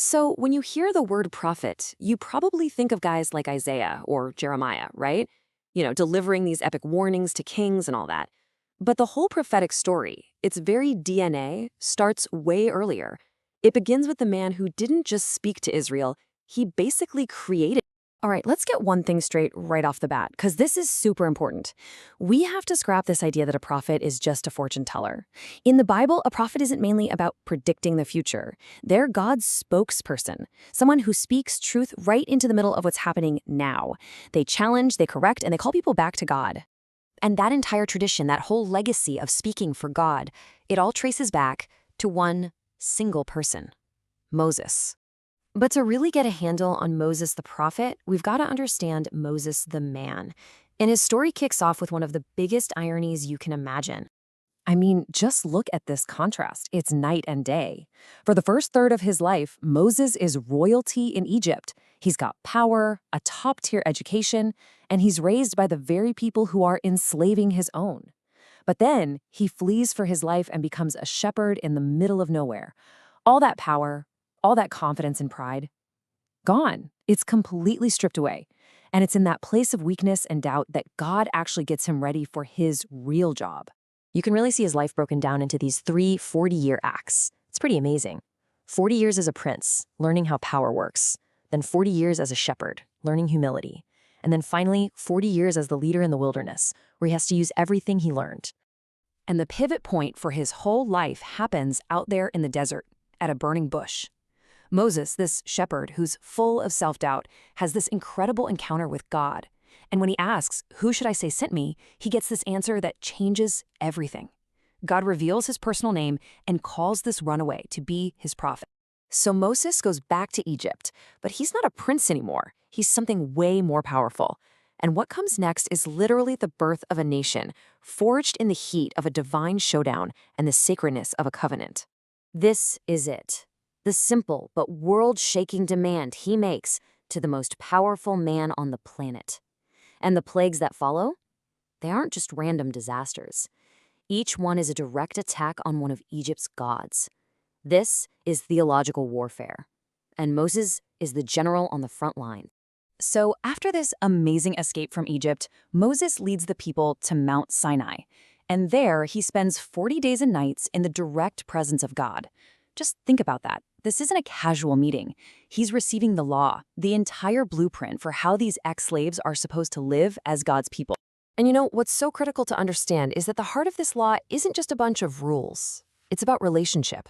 So, when you hear the word prophet, you probably think of guys like Isaiah or Jeremiah, right? Delivering these epic warnings to kings and all that. But the whole prophetic story, its very DNA, starts way earlier. It begins with the man who didn't just speak to Israel, he basically created. All right, let's get one thing straight right off the bat, because this is super important. We have to scrap this idea that a prophet is just a fortune teller. In the Bible, a prophet isn't mainly about predicting the future. They're God's spokesperson, someone who speaks truth right into the middle of what's happening now. They challenge, they correct, and they call people back to God. And that entire tradition, that whole legacy of speaking for God, it all traces back to one single person, Moses. But to really get a handle on Moses the prophet, we've got to understand Moses the man. And his story kicks off with one of the biggest ironies you can imagine. I mean, just look at this contrast. It's night and day. For the first third of his life, Moses is royalty in Egypt. He's got power, a top-tier education, and he's raised by the very people who are enslaving his own. But then he flees for his life and becomes a shepherd in the middle of nowhere. All that power, all that confidence and pride, gone. It's completely stripped away. And it's in that place of weakness and doubt that God actually gets him ready for his real job. You can really see his life broken down into these 3 40-year acts. It's pretty amazing. 40 years as a prince, learning how power works. Then 40 years as a shepherd, learning humility. And then finally, 40 years as the leader in the wilderness, where he has to use everything he learned. And the pivot point for his whole life happens out there in the desert, at a burning bush. Moses, this shepherd who's full of self-doubt, has this incredible encounter with God. And when he asks, "Who should I say sent me?" he gets this answer that changes everything. God reveals his personal name and calls this runaway to be his prophet. So Moses goes back to Egypt, but he's not a prince anymore. He's something way more powerful. And what comes next is literally the birth of a nation, forged in the heat of a divine showdown and the sacredness of a covenant. This is it. The simple but world-shaking demand he makes to the most powerful man on the planet. And the plagues that follow? They aren't just random disasters. Each one is a direct attack on one of Egypt's gods. This is theological warfare. And Moses is the general on the front line. So after this amazing escape from Egypt, Moses leads the people to Mount Sinai. And there he spends 40 days and nights in the direct presence of God. Just think about that. This isn't a casual meeting. He's receiving the law, the entire blueprint for how these ex-slaves are supposed to live as God's people. And what's so critical to understand is that the heart of this law isn't just a bunch of rules. It's about relationship.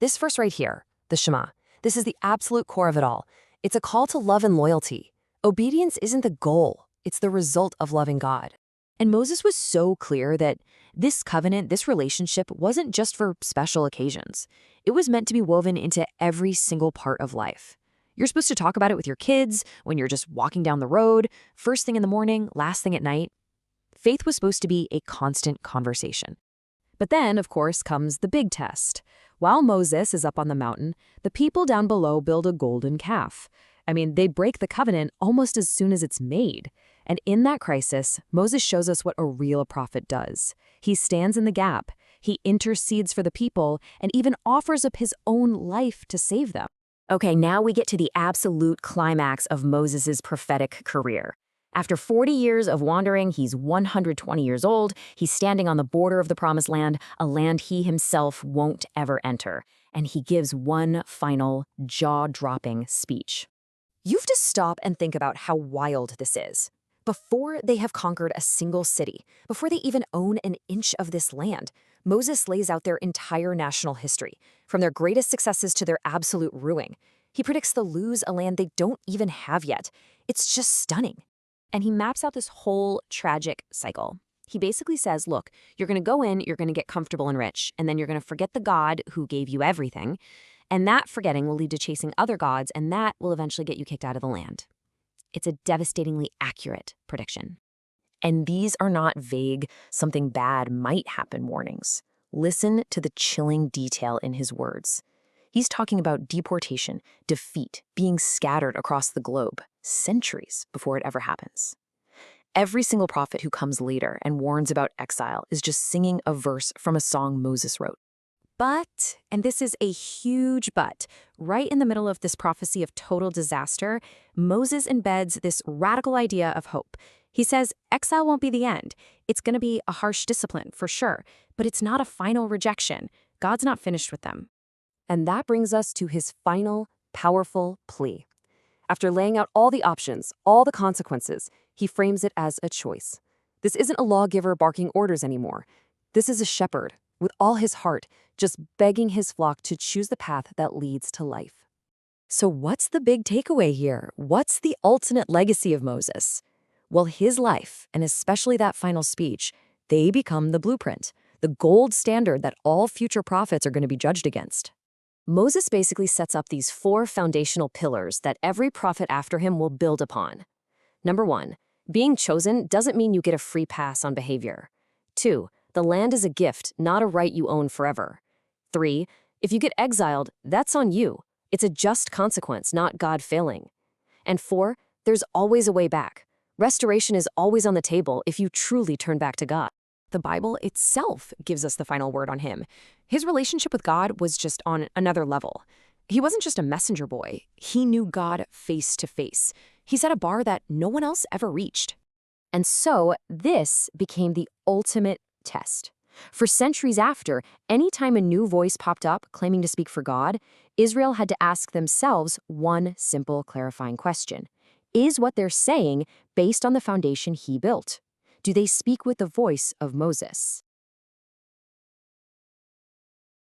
This verse right here, the Shema, this is the absolute core of it all. It's a call to love and loyalty. Obedience isn't the goal. It's the result of loving God. And Moses was so clear that this covenant, this relationship, wasn't just for special occasions. It was meant to be woven into every single part of life. You're supposed to talk about it with your kids, when you're just walking down the road, first thing in the morning, last thing at night. Faith was supposed to be a constant conversation. But then, of course, comes the big test. While Moses is up on the mountain, the people down below build a golden calf. They break the covenant almost as soon as it's made. And in that crisis, Moses shows us what a real prophet does. He stands in the gap, he intercedes for the people, and even offers up his own life to save them. Okay, now we get to the absolute climax of Moses' prophetic career. After 40 years of wandering, he's 120 years old, he's standing on the border of the Promised Land, a land he himself won't ever enter. And he gives one final, jaw-dropping speech. You've to stop and think about how wild this is. Before they have conquered a single city, before they even own an inch of this land, Moses lays out their entire national history, from their greatest successes to their absolute ruin. He predicts they'll lose a land they don't even have yet. It's just stunning. And he maps out this whole tragic cycle. He basically says, look, you're going to go in, you're going to get comfortable and rich, and then you're going to forget the God who gave you everything, and that forgetting will lead to chasing other gods, and that will eventually get you kicked out of the land. It's a devastatingly accurate prediction. And these are not vague, something bad might happen warnings. Listen to the chilling detail in his words. He's talking about deportation, defeat, being scattered across the globe, centuries before it ever happens. Every single prophet who comes later and warns about exile is just singing a verse from a song Moses wrote. But, and this is a huge but, right in the middle of this prophecy of total disaster, Moses embeds this radical idea of hope. He says exile won't be the end. It's going to be a harsh discipline, for sure, but it's not a final rejection. God's not finished with them. And that brings us to his final, powerful plea. After laying out all the options, all the consequences, he frames it as a choice. This isn't a lawgiver barking orders anymore. This is a shepherd, with all his heart, just begging his flock to choose the path that leads to life. So what's the big takeaway here? What's the ultimate legacy of Moses? Well, his life, and especially that final speech, they become the blueprint, the gold standard that all future prophets are going to be judged against. Moses basically sets up these 4 foundational pillars that every prophet after him will build upon. Number 1, being chosen doesn't mean you get a free pass on behavior. 2, the land is a gift, not a right you own forever. 3, if you get exiled, that's on you. It's a just consequence, not God failing. And 4, there's always a way back. Restoration is always on the table if you truly turn back to God. The Bible itself gives us the final word on him. His relationship with God was just on another level. He wasn't just a messenger boy. He knew God face to face. He set a bar that no one else ever reached. And so this became the ultimate test. For centuries after, anytime a new voice popped up claiming to speak for God, Israel had to ask themselves one simple clarifying question. Is what they're saying based on the foundation he built? Do they speak with the voice of Moses?